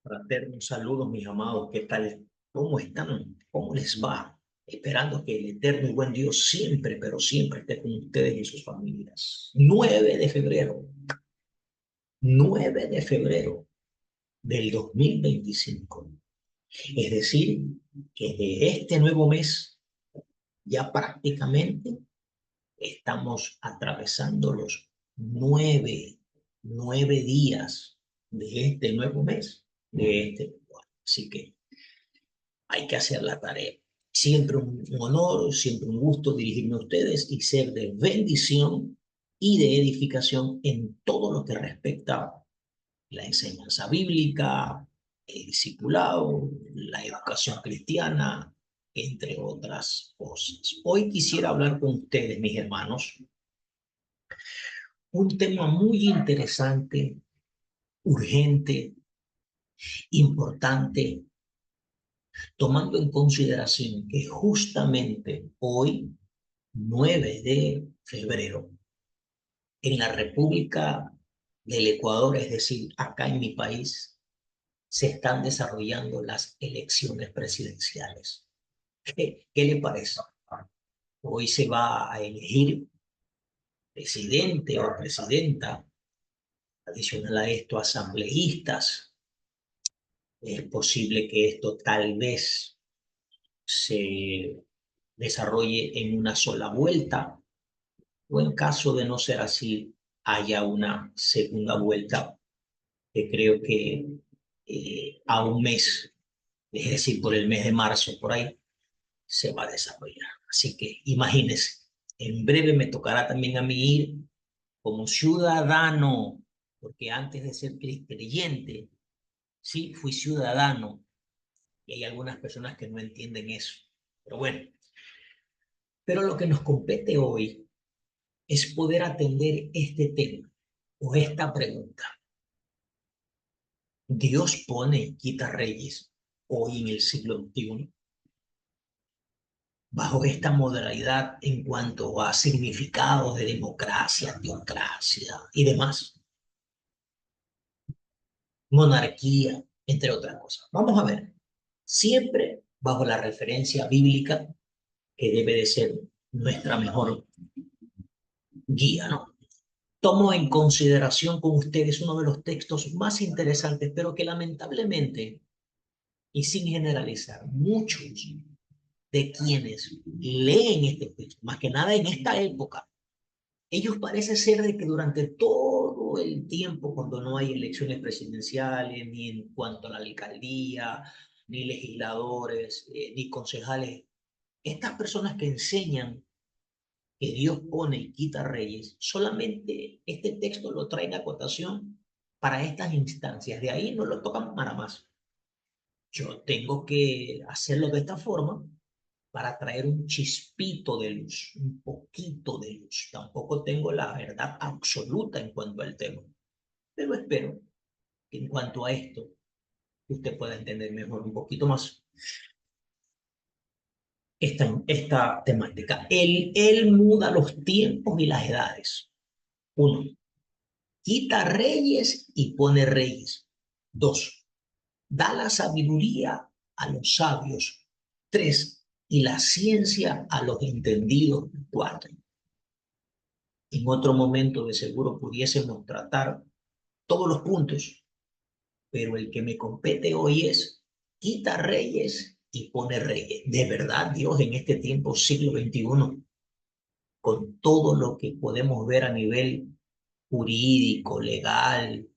Fraternos saludos, mis amados. ¿Qué tal? ¿Cómo están? ¿Cómo les va? Esperando que el eterno y buen Dios siempre, pero siempre esté con ustedes y sus familias. 9 de febrero, 9 de febrero del 2025. Es decir, que de este nuevo mes ya prácticamente estamos atravesando los nueve días de este nuevo mes, de este nuevo año. Así que hay que hacer la tarea. Siempre un honor, siempre un gusto dirigirme a ustedes y ser de bendición y de edificación en todo lo que respecta a la enseñanza bíblica, el discipulado, la educación cristiana, entre otras cosas. Hoy quisiera hablar con ustedes, mis hermanos, un tema muy interesante, urgente, importante, tomando en consideración que justamente hoy, 9 de febrero, en la República del Ecuador, es decir, acá en mi país, se están desarrollando las elecciones presidenciales. ¿Qué le parece? Hoy se va a elegir presidente o presidenta, adicional a esto, asambleístas. Es posible que esto tal vez se desarrolle en una sola vuelta, o en caso de no ser así, haya una segunda vuelta que creo que a un mes, es decir, por el mes de marzo, por ahí, se va a desarrollar. Así que imagínense, en breve me tocará también a mí ir como ciudadano, porque antes de ser creyente, sí, fui ciudadano, y hay algunas personas que no entienden eso. Pero bueno, pero lo que nos compete hoy es poder atender este tema o esta pregunta. ¿Dios pone y quita reyes hoy en el siglo XXI bajo esta modalidad en cuanto a significados de democracia, teocracia y demás? Monarquía, entre otras cosas. Vamos a ver, siempre bajo la referencia bíblica que debe de ser nuestra mejor guía, ¿no? Tomo en consideración con ustedes uno de los textos más interesantes, pero que lamentablemente, y sin generalizar, muchos de quienes leen este texto, más que nada en esta época, ellos parece ser de que durante todo el tiempo, cuando no hay elecciones presidenciales, ni en cuanto a la alcaldía, ni legisladores, ni concejales, estas personas que enseñan que Dios pone y quita reyes, solamente este texto lo traen a cotación para estas instancias. De ahí no lo tocan para más. Yo tengo que hacerlo de esta forma para traer un chispito de luz, un poquito de luz. Tampoco tengo la verdad absoluta en cuanto al tema, pero espero que en cuanto a esto usted pueda entender mejor un poquito más esta temática. Él muda los tiempos y las edades. Uno, quita reyes y pone reyes. Dos, da la sabiduría a los sabios. Tres, y la ciencia a los entendidos. Cuatro. En otro momento de seguro pudiésemos tratar todos los puntos, pero el que me compete hoy es quita reyes y pone reyes. De verdad, Dios en este tiempo, siglo XXI, con todo lo que podemos ver a nivel jurídico, legal,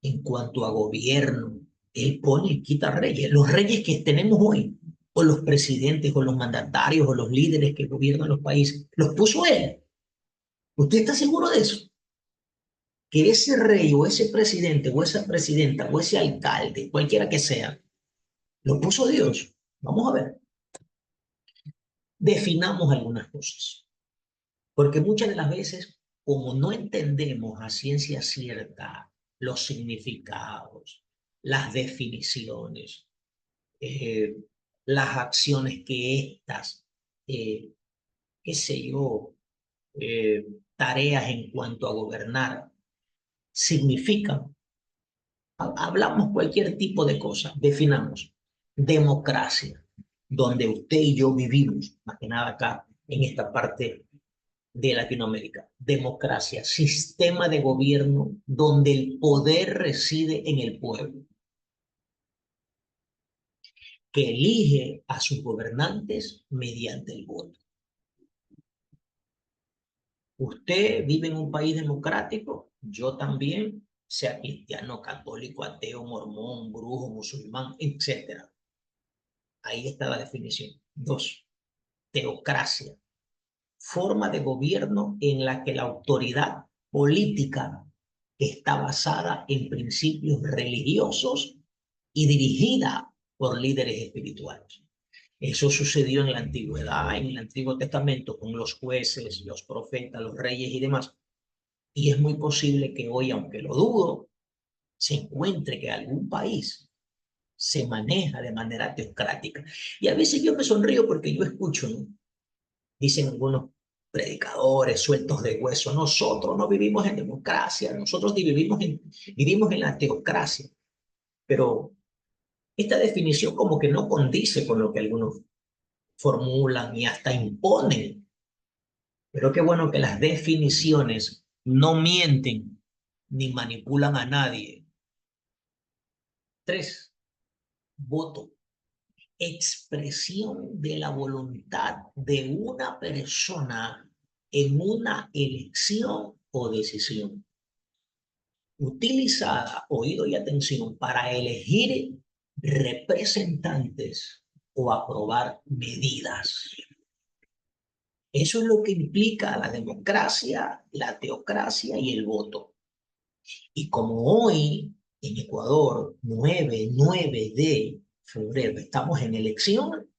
en cuanto a gobierno, él pone y quita reyes. Los reyes que tenemos hoy, o los presidentes, o los mandatarios, o los líderes que gobiernan los países, los puso él. ¿Usted está seguro de eso? Que ese rey, o ese presidente, o esa presidenta, o ese alcalde, cualquiera que sea, lo puso Dios. Vamos a ver. Definamos algunas cosas. Porque muchas de las veces, como no entendemos a ciencia cierta los significados, las definiciones, eh, las acciones que estas, eh, qué sé yo, tareas en cuanto a gobernar significan, Hablamos cualquier tipo de cosa, definamos democracia, donde usted y yo vivimos, más que nada acá en esta parte de Latinoamérica. Democracia, sistema de gobierno donde el poder reside en el pueblo, que elige a sus gobernantes mediante el voto. Usted vive en un país democrático, yo también, sea cristiano, católico, ateo, mormón, brujo, musulmán, etcétera. Ahí está la definición. Dos, teocracia, forma de gobierno en la que la autoridad política está basada en principios religiosos y dirigida por líderes espirituales. Eso sucedió en la antigüedad, en el Antiguo Testamento, con los jueces, los profetas, los reyes y demás. Y es muy posible que hoy, aunque lo dudo, se encuentre que algún país se maneja de manera teocrática. Y a veces yo me sonrío porque yo escucho, ¿no? Dicen algunos predicadores sueltos de hueso, nosotros no vivimos en democracia, nosotros vivimos en la teocracia. Pero esta definición como que no condice con lo que algunos formulan y hasta imponen. Pero qué bueno que las definiciones no mienten ni manipulan a nadie. Tres, voto, expresión de la voluntad de una persona en una elección o decisión, utilizada, oído y atención, para elegir representantes o aprobar medidas. Eso es lo que implica la democracia, la teocracia y el voto. Y como hoy en Ecuador, 9 de febrero, estamos en elección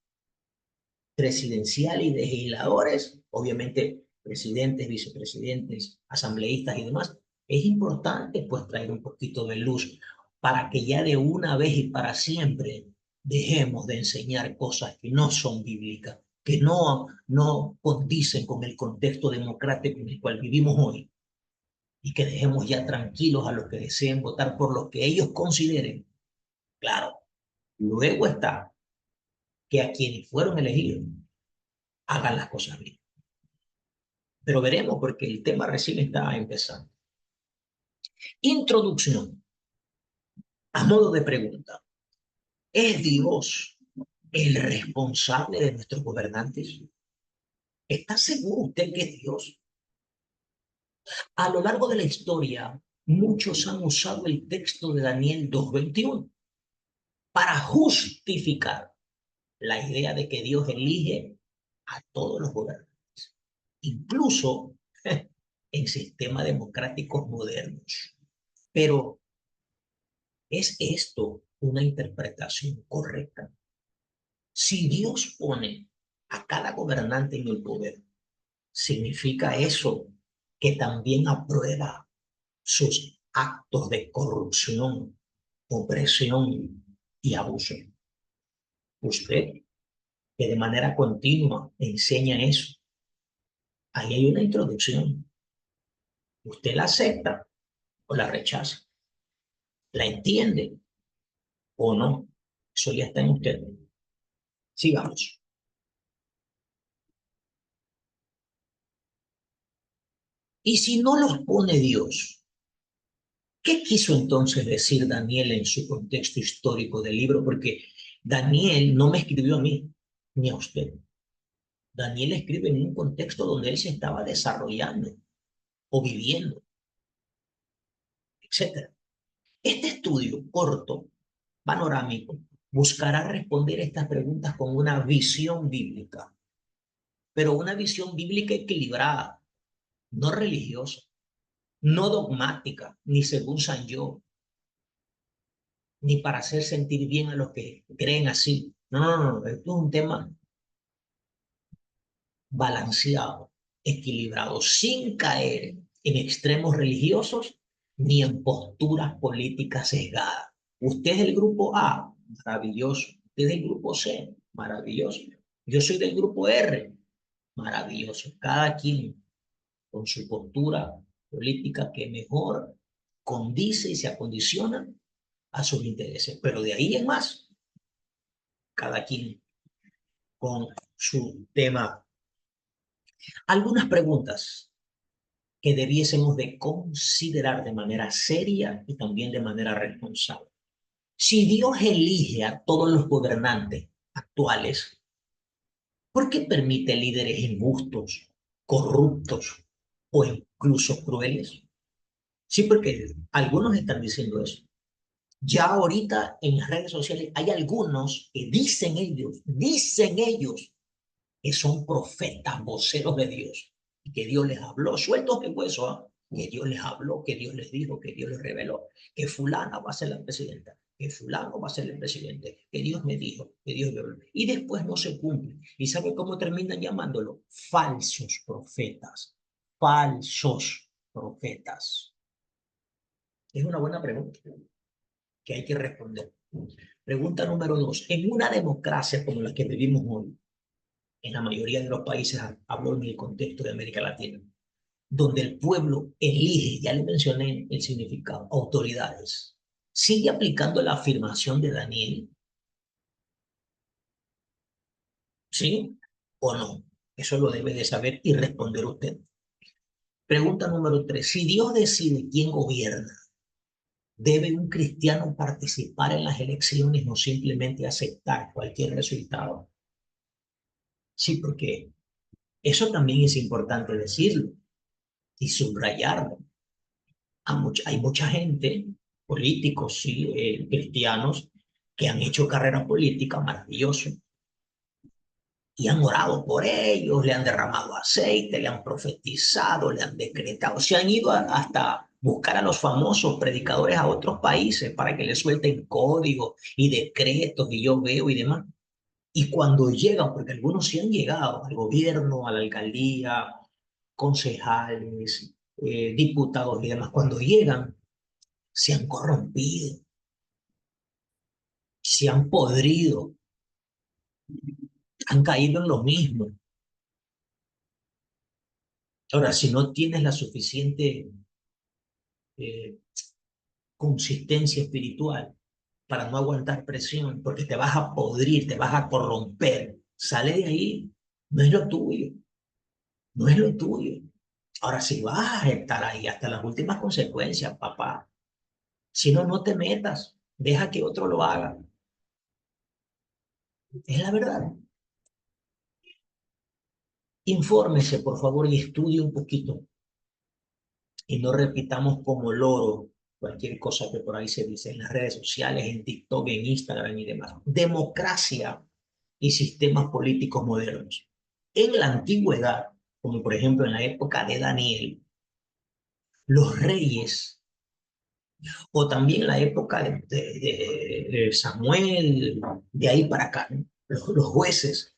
presidencial y de legisladores, obviamente presidentes, vicepresidentes, asambleístas y demás, es importante pues traer un poquito de luz para que ya de una vez y para siempre dejemos de enseñar cosas que no son bíblicas, que no condicen con el contexto democrático en el cual vivimos hoy y que dejemos ya tranquilos a los que deseen votar por lo que ellos consideren. Claro, luego está que a quienes fueron elegidos hagan las cosas bien. Pero veremos porque el tema recién está empezando. Introducción. A modo de pregunta, ¿es Dios el responsable de nuestros gobernantes? ¿Está seguro usted que es Dios? A lo largo de la historia, muchos han usado el texto de Daniel 2:21 para justificar la idea de que Dios elige a todos los gobernantes, incluso en sistemas democráticos modernos. Pero ¿es esto una interpretación correcta? Si Dios pone a cada gobernante en el poder, ¿significa eso que también aprueba sus actos de corrupción, opresión y abuso? Usted, que de manera continua enseña eso, ahí hay una introducción. ¿Usted la acepta o la rechaza? ¿La entiende o no? Eso ya está en usted. Sigamos. Y si no los pone Dios, ¿qué quiso entonces decir Daniel en su contexto histórico del libro? Porque Daniel no me escribió a mí ni a usted. Daniel escribe en un contexto donde él se estaba desarrollando o viviendo, etcétera. Este estudio corto, panorámico, buscará responder estas preguntas con una visión bíblica, pero una visión bíblica equilibrada, no religiosa, no dogmática, ni según San yo, ni para hacer sentir bien a los que creen así. No, no, no, esto es un tema balanceado, equilibrado, sin caer en extremos religiosos ni en posturas políticas sesgadas. Usted es del grupo A, maravilloso. Usted es del grupo C, maravilloso. Yo soy del grupo R, maravilloso. Cada quien con su postura política que mejor condice y se acondiciona a sus intereses. Pero de ahí en más, cada quien con su tema. Algunas preguntas que debiésemos de considerar de manera seria y también de manera responsable. Si Dios elige a todos los gobernantes actuales, ¿por qué permite líderes injustos, corruptos o incluso crueles? Sí, porque algunos están diciendo eso. Ya ahorita en las redes sociales hay algunos que dicen ellos que son profetas, voceros de Dios, y que Dios les habló, sueltos de hueso, ¿ah? Que Dios les habló, que Dios les dijo, que Dios les reveló, que fulana va a ser la presidenta, que fulano va a ser el presidente, que Dios me dijo, que Dios me habló. Y después no se cumple. ¿Y sabe cómo terminan llamándolo? Falsos profetas. Falsos profetas. Es una buena pregunta que hay que responder. Pregunta número dos. En una democracia como la que vivimos hoy, en la mayoría de los países, hablo en el contexto de América Latina, donde el pueblo elige, ya le mencioné el significado, autoridades. ¿Sigue aplicando la afirmación de Daniel? ¿Sí o no? Eso lo debe de saber y responder usted. Pregunta número tres. Si Dios decide quién gobierna, ¿debe un cristiano participar en las elecciones o simplemente aceptar cualquier resultado? Sí, porque eso también es importante decirlo y subrayarlo. Hay mucha gente, políticos, sí, cristianos, que han hecho carrera política maravilloso y han orado por ellos, le han derramado aceite, le han profetizado, le han decretado, se han ido hasta buscar a los famosos predicadores a otros países para que les suelten códigos y decretos y yo veo y demás. Y cuando llegan, porque algunos sí han llegado al gobierno, a la alcaldía, concejales, diputados y demás, cuando llegan, se han corrompido, se han podrido, han caído en lo mismo. Ahora, si no tienes la suficiente eh, consistencia espiritual para no aguantar presión, porque te vas a podrir, te vas a corromper, sale de ahí, no es lo tuyo, no es lo tuyo. Ahora, si vas a estar ahí hasta las últimas consecuencias, papá, si no, no te metas, deja que otro lo haga. Es la verdad. Infórmese, por favor, y estudie un poquito y no repitamos como loro cualquier cosa que por ahí se dice en las redes sociales, en TikTok, en Instagram y demás. Democracia y sistemas políticos modernos. En la antigüedad, como por ejemplo en la época de Daniel, los reyes, o también en la época de Samuel, de ahí para acá, ¿no? Los jueces,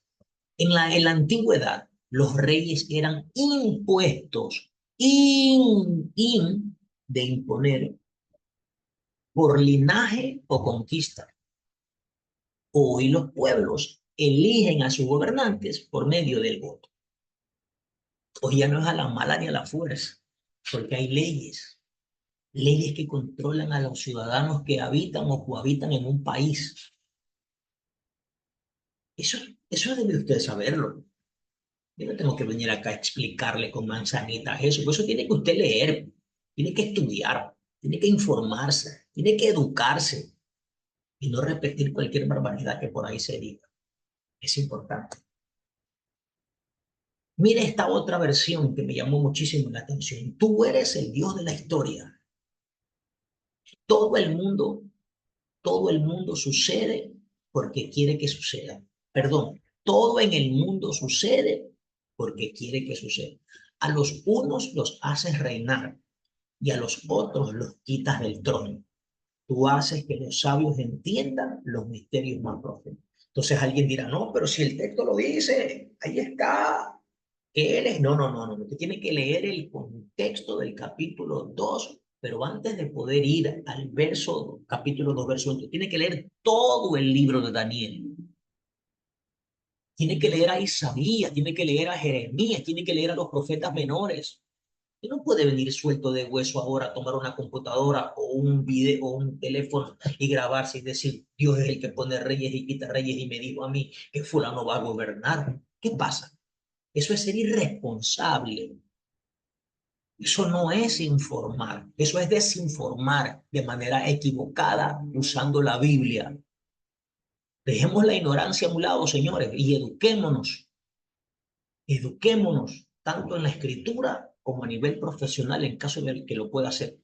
en la antigüedad, los reyes eran impuestos, de imponer por linaje o conquista. Hoy los pueblos eligen a sus gobernantes por medio del voto. Hoy ya no es a la mala ni a la fuerza, porque hay leyes, leyes que controlan a los ciudadanos que habitan o cohabitan en un país. Eso, eso debe usted saberlo. Yo no tengo que venir acá a explicarle con manzanitas eso. Eso tiene que usted leer, tiene que estudiar, tiene que informarse, tiene que educarse y no repetir cualquier barbaridad que por ahí se diga. Es importante. Mira esta otra versión que me llamó muchísimo la atención. Tú eres el Dios de la historia. Todo el mundo, todo el mundo sucede porque quiere que suceda. Perdón, todo en el mundo sucede porque quiere que suceda. A los unos los haces reinar y a los otros los quitas del trono. Tú haces que los sabios entiendan los misterios más profundos. Entonces alguien dirá, no, pero si el texto lo dice, ahí está, que él es, no, usted tiene que leer el contexto del capítulo 2, pero antes de poder ir al verso, capítulo 2, verso 1, tiene que leer todo el libro de Daniel. Tiene que leer a Isaías, tiene que leer a Jeremías, tiene que leer a los profetas menores. Y no puede venir suelto de hueso ahora a tomar una computadora o un video o un teléfono y grabarse y decir, Dios es el que pone reyes y quita reyes y me dijo a mí que fulano va a gobernar. ¿Qué pasa? Eso es ser irresponsable. Eso no es informar, eso es desinformar de manera equivocada usando la Biblia. Dejemos la ignorancia a un lado, señores, y eduquémonos, tanto en la escritura como a nivel profesional en caso de que lo pueda hacer.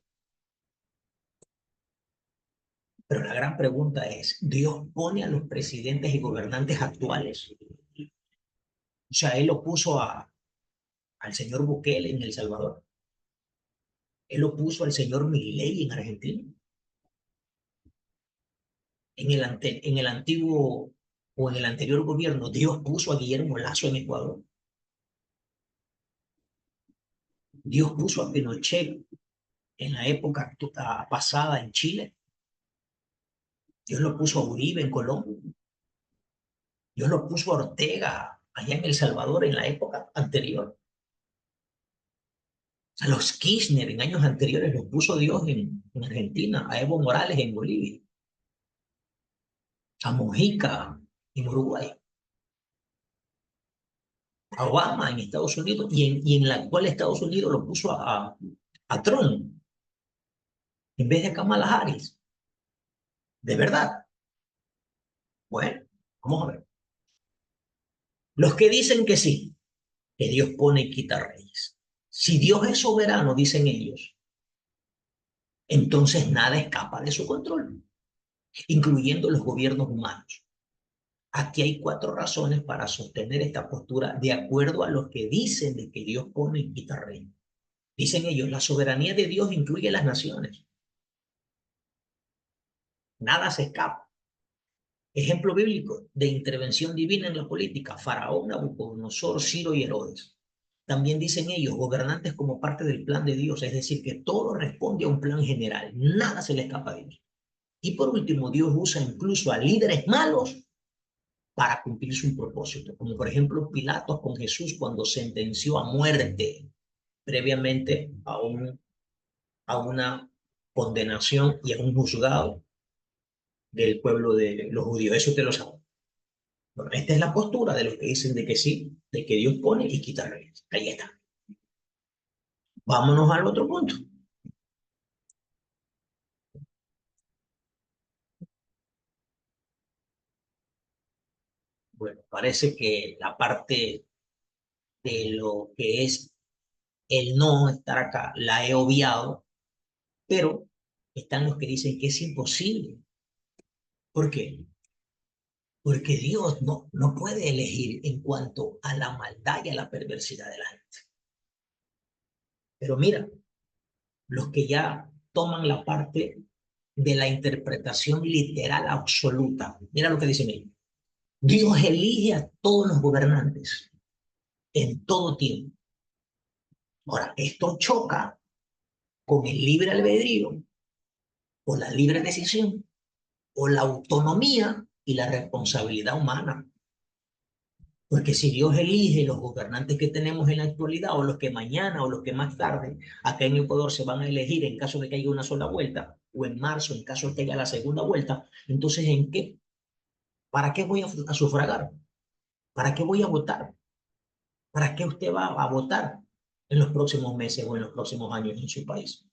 Pero la gran pregunta es, ¿Dios pone a los presidentes y gobernantes actuales? O sea, Él lo puso al señor Bukele en El Salvador. Él lo puso al señor Milei en Argentina. En el antiguo o en el anterior gobierno, Dios puso a Guillermo Lasso en Ecuador. Dios puso a Pinochet en la época pasada en Chile. Dios lo puso a Uribe en Colombia. Dios lo puso a Ortega allá en El Salvador en la época anterior. A los Kirchner en años anteriores los puso Dios en Argentina, a Evo Morales en Bolivia, a Mujica en Uruguay, a Obama en Estados Unidos y en la actual Estados Unidos lo puso a Trump en vez de Kamala Harris. ¿De verdad? Bueno, vamos a ver. Los que dicen que sí, que Dios pone y quita reyes. Si Dios es soberano, dicen ellos, entonces nada escapa de su control, incluyendo los gobiernos humanos. Aquí hay 4 razones para sostener esta postura de acuerdo a los que dicen de que Dios pone y quita reyes. Dicen ellos, la soberanía de Dios incluye las naciones. Nada se escapa. Ejemplo bíblico de intervención divina en la política, Faraón, Nabucodonosor, Ciro y Herodes. También dicen ellos, gobernantes como parte del plan de Dios, es decir, que todo responde a un plan general, nada se le escapa a Dios. Y por último, Dios usa incluso a líderes malos para cumplir su propósito, como por ejemplo Pilatos con Jesús cuando sentenció a muerte previamente a una condenación y a un juzgado del pueblo de los judíos. Eso te lo sabe. Bueno, esta es la postura de los que dicen de que sí, de que Dios pone y quita reyes. Ahí está. Vámonos al otro punto. Bueno, parece que la parte de lo que es el no estar acá la he obviado, pero están los que dicen que es imposible. ¿Por qué? Porque Dios no puede elegir en cuanto a la maldad y a la perversidad de la gente. Pero mira, los que ya toman la parte de la interpretación literal absoluta, mira lo que dice ahí. Dios elige a todos los gobernantes en todo tiempo. Ahora, esto choca con el libre albedrío o la libre decisión o la autonomía y la responsabilidad humana. Porque si Dios elige los gobernantes que tenemos en la actualidad o los que mañana o los que más tarde acá en Ecuador se van a elegir en caso de que haya una sola vuelta o en marzo en caso de que haya la segunda vuelta, entonces ¿en qué? ¿Para qué voy a sufragar? ¿Para qué voy a votar? ¿Para qué usted va a votar en los próximos meses o en los próximos años en su país?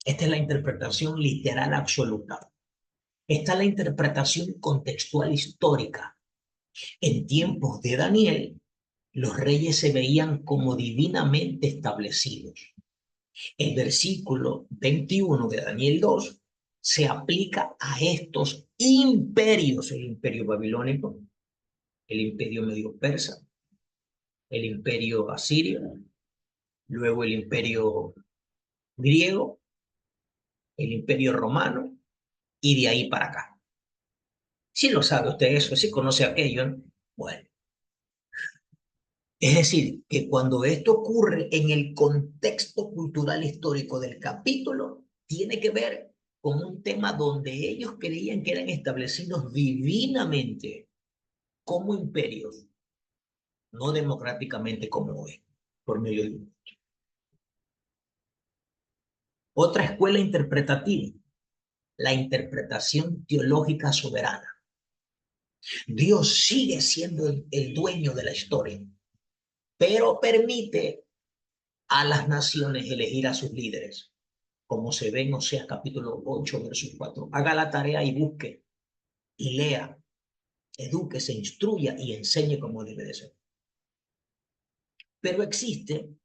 Esta es la interpretación literal absoluta. Esta es la interpretación contextual histórica. En tiempos de Daniel, los reyes se veían como divinamente establecidos. El versículo 21 de Daniel 2 se aplica a estos imperios, el imperio babilónico, el imperio medio persa, el imperio asirio, luego el imperio griego, el imperio romano y de ahí para acá. Si lo sabe usted eso, si conoce aquello, ¿no? Bueno, es decir, que cuando esto ocurre en el contexto cultural histórico del capítulo, tiene que ver con un tema donde ellos creían que eran establecidos divinamente como imperios, no democráticamente como hoy, por medio de un. Otra escuela interpretativa, la interpretación teológica soberana. Dios sigue siendo el dueño de la historia, pero permite a las naciones elegir a sus líderes, como se ve en Oseas capítulo 8, verso 4. Haga la tarea y busque, y lea, eduque, se instruya y enseñe como debe de ser. Pero existe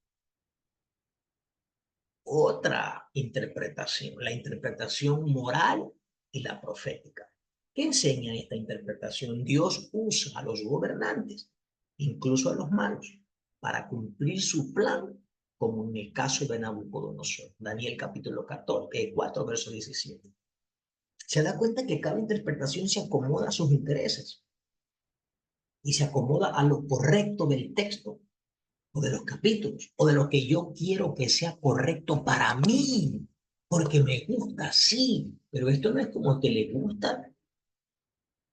otra interpretación, la interpretación moral y la profética. ¿Qué enseña esta interpretación? Dios usa a los gobernantes, incluso a los malos, para cumplir su plan, como en el caso de Nabucodonosor. Daniel capítulo 4, verso 17. Se da cuenta que cada interpretación se acomoda a sus intereses y se acomoda a lo correcto del texto o de los capítulos, o de lo que yo quiero que sea correcto para mí, porque me gusta, sí, pero esto no es como que le gusta,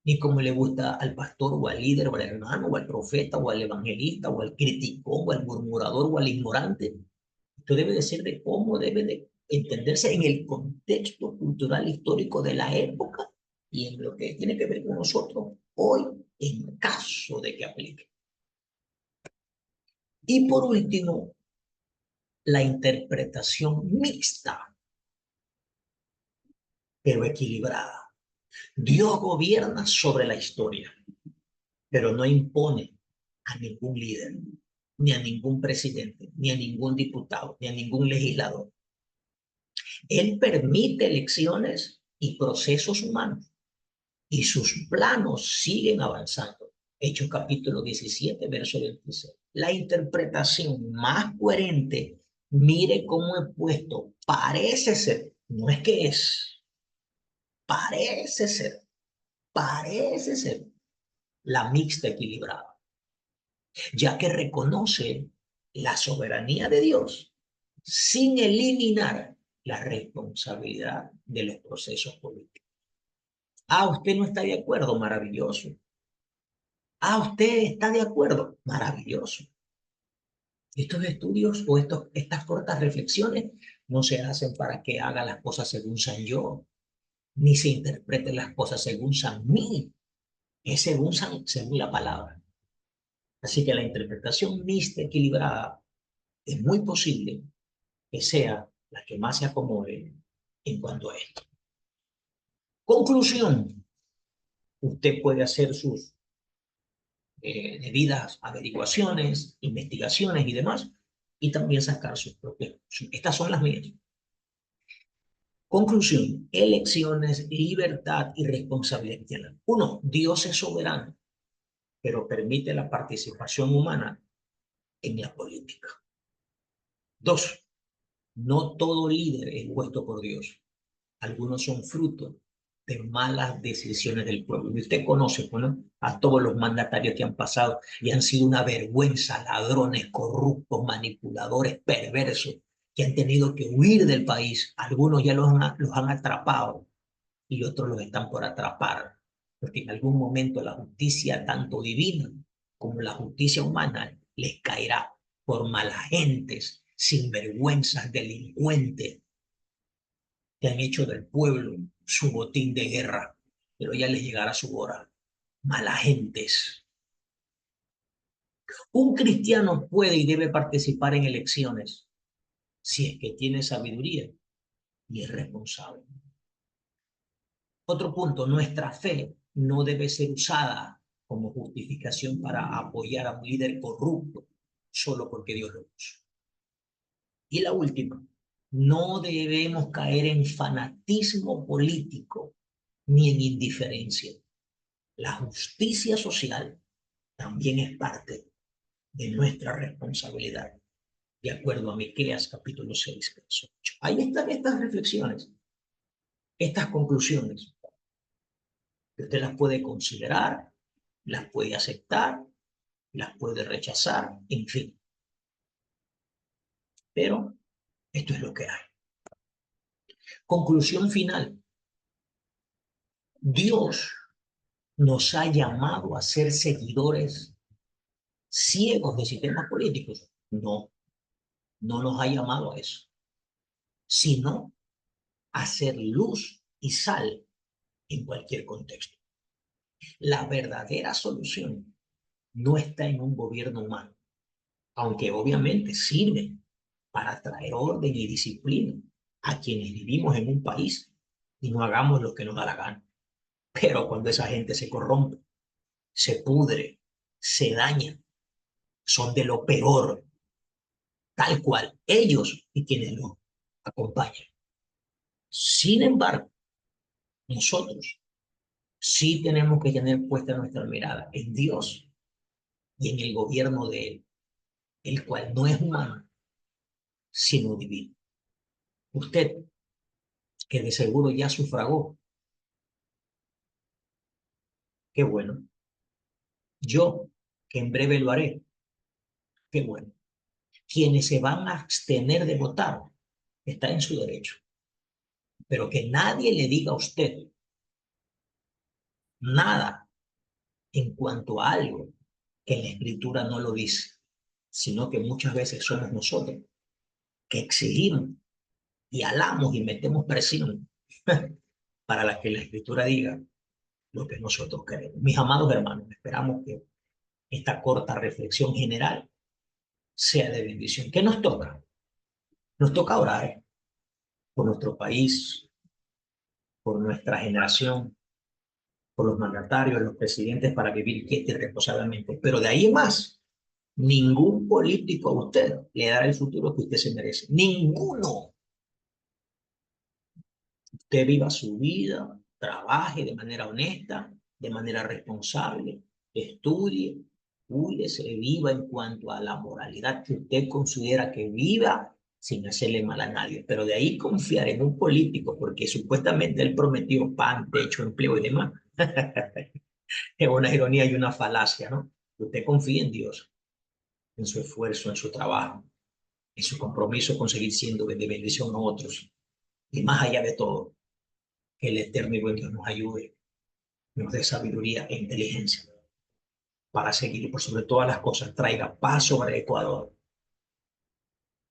ni como le gusta al pastor, o al líder, o al hermano, o al profeta, o al evangelista, o al crítico, o al murmurador, o al ignorante. Esto debe de ser de cómo debe de entenderse en el contexto cultural histórico de la época y en lo que tiene que ver con nosotros hoy, en caso de que aplique. Y por último, la interpretación mixta, pero equilibrada. Dios gobierna sobre la historia, pero no impone a ningún líder, ni a ningún presidente, ni a ningún diputado, ni a ningún legislador. Él permite elecciones y procesos humanos, y sus planos siguen avanzando. Hechos capítulo 17, verso 26. La interpretación más coherente, mire cómo he puesto, parece ser, no es que es, parece ser, parece ser la mixta equilibrada, ya que reconoce la soberanía de Dios sin eliminar la responsabilidad de los procesos políticos. Ah, usted no está de acuerdo, maravilloso. Ah, usted está de acuerdo, maravilloso. Estos estudios o estas cortas reflexiones no se hacen para que haga las cosas según San yo, ni se interpreten las cosas según San mí, es según la palabra. Así que la interpretación mixta equilibrada es muy posible que sea la que más se acomode en cuanto a esto. Conclusión, usted puede hacer sus debidas averiguaciones, investigaciones y demás, y también sacar sus propias. Estas son las mías. Conclusión, elecciones, libertad y responsabilidad. Uno, Dios es soberano, pero permite la participación humana en la política. Dos, no todo líder es puesto por Dios. Algunos son fruto de malas decisiones del pueblo. Y usted conoce, ¿no?, a todos los mandatarios que han pasado y han sido una vergüenza, ladrones, corruptos, manipuladores, perversos, que han tenido que huir del país. Algunos ya los han atrapado y otros los están por atrapar, porque en algún momento la justicia, tanto divina como la justicia humana, les caerá por malas gentes, sinvergüenzas, delincuentes, que han hecho del pueblo su botín de guerra, pero ya les llegará su hora. Mala gentes. Un cristiano puede y debe participar en elecciones si es que tiene sabiduría y es responsable. Otro punto, nuestra fe no debe ser usada como justificación para apoyar a un líder corrupto solo porque Dios lo puso. Y la última, no debemos caer en fanatismo político ni en indiferencia. La justicia social también es parte de nuestra responsabilidad, de acuerdo a Miqueas capítulo 6, verso 8. Ahí están estas reflexiones, estas conclusiones, que usted las puede considerar, las puede aceptar, las puede rechazar, en fin. Pero esto es lo que hay. Conclusión final. Dios nos ha llamado a ser seguidores ciegos de sistemas políticos. No, no nos ha llamado a eso, sino hacer luz y sal en cualquier contexto. La verdadera solución no está en un gobierno humano, aunque obviamente sirve para traer orden y disciplina a quienes vivimos en un país y no hagamos lo que nos da la gana. Pero cuando esa gente se corrompe, se pudre, se daña, son de lo peor, tal cual ellos y quienes los acompañan. Sin embargo, nosotros sí tenemos que tener puesta nuestra mirada en Dios y en el gobierno de Él, el cual no es humano, sino divino. Usted, que de seguro ya sufragó, qué bueno. Yo, que en breve lo haré, qué bueno. Quienes se van a abstener de votar, está en su derecho. Pero que nadie le diga a usted nada en cuanto a algo que la Escritura no lo dice, sino que muchas veces somos nosotros que exigimos y alamos y metemos presión para que la Escritura diga lo que nosotros queremos. Mis amados hermanos, esperamos que esta corta reflexión general sea de bendición. ¿Qué nos toca? Nos toca orar por nuestro país, por nuestra generación, por los mandatarios, los presidentes, para vivir quieta y reposadamente. Pero de ahí en más, ningún político a usted le dará el futuro que usted se merece. Ninguno. Usted viva su vida, trabaje de manera honesta, de manera responsable, estudie, cuídese, viva en cuanto a la moralidad que usted considera que viva sin hacerle mal a nadie. Pero de ahí confiar en un político porque supuestamente él prometió pan, techo, empleo y demás, es una ironía y una falacia, ¿no? Usted confía en Dios, en su esfuerzo, en su trabajo, en su compromiso con seguir siendo de bendición a otros. Y más allá de todo, que el eterno y buen Dios nos ayude, nos dé sabiduría e inteligencia para seguir y por sobre todas las cosas traiga paz sobre Ecuador,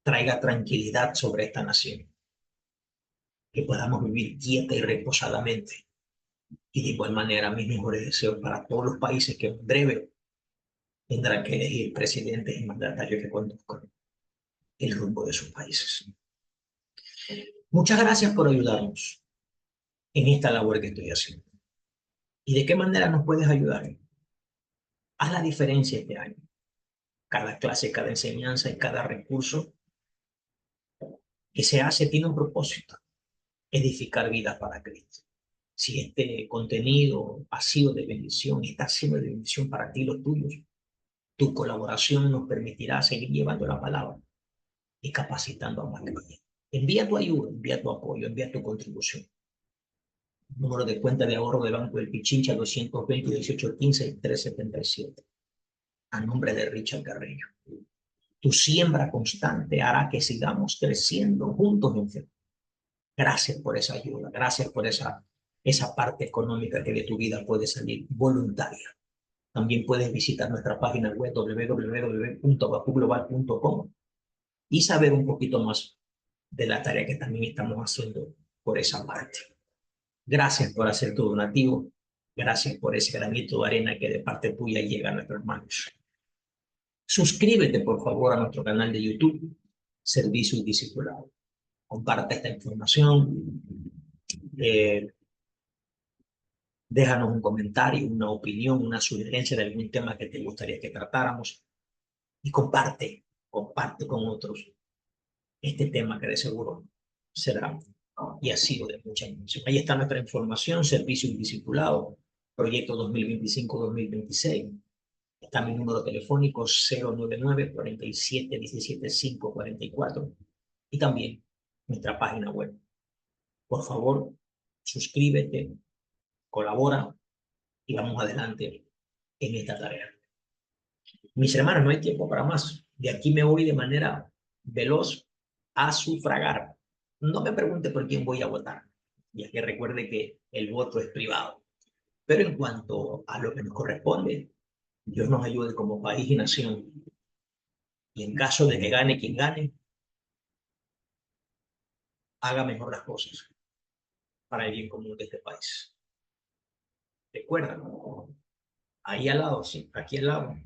traiga tranquilidad sobre esta nación, que podamos vivir quieta y reposadamente. Y de igual manera mis mejores deseos para todos los países que en breve tendrán que elegir presidentes y mandatarios que conduzcan el rumbo de sus países. Muchas gracias por ayudarnos en esta labor que estoy haciendo. ¿Y de qué manera nos puedes ayudar? Haz la diferencia este año. Cada clase, cada enseñanza y cada recurso que se hace tiene un propósito, edificar vidas para Cristo. Si este contenido ha sido de bendición, está siendo de bendición para ti y los tuyos, tu colaboración nos permitirá seguir llevando la palabra y capacitando a más creyentes. Envía tu ayuda, envía tu apoyo, envía tu contribución. Número de cuenta de ahorro del Banco del Pichincha 220-1815-377. A nombre de Richard Carreño. Tu siembra constante hará que sigamos creciendo juntos en fe. Gracias por esa ayuda, gracias por esa parte económica que de tu vida puede salir voluntaria. También puedes visitar nuestra página web www.bacuglobal.com y saber un poquito más de la tarea que también estamos haciendo por esa parte. Gracias por hacer tu donativo. Gracias por ese granito de arena que de parte tuya llega a nuestros manos. Suscríbete, por favor, a nuestro canal de YouTube, Servicio y Discipulado. Comparte esta información. Déjanos un comentario, una opinión, una sugerencia de algún tema que te gustaría que tratáramos. Y comparte con otros este tema que de seguro será y ha sido de mucha intención. Ahí está nuestra información, Servicio y Discipulado, proyecto 2025-2026. Está mi número telefónico 099-47-17-544 y también nuestra página web. Por favor, suscríbete, colabora y vamos adelante en esta tarea. Mis hermanos, no hay tiempo para más. De aquí me voy de manera veloz a sufragar. No me pregunte por quién voy a votar, ya que recuerde que el voto es privado. Pero en cuanto a lo que nos corresponde, Dios nos ayude como país y nación. Y en caso de que gane quien gane, haga mejor las cosas para el bien común de este país. Recuerda, ahí al lado, sí, aquí al lado,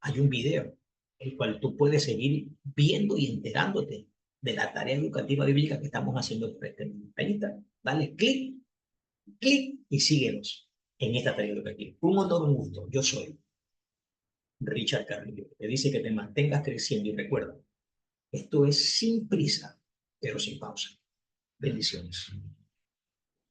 hay un video, el cual tú puedes seguir viendo y enterándote de la tarea educativa bíblica que estamos haciendo por este mundo. Ahí está, dale clic, clic y síguenos en esta tarea educativa. Un honor, un gusto. Yo soy Richard Carrillo. Te dice que te mantengas creciendo y recuerda, esto es sin prisa, pero sin pausa. Bendiciones.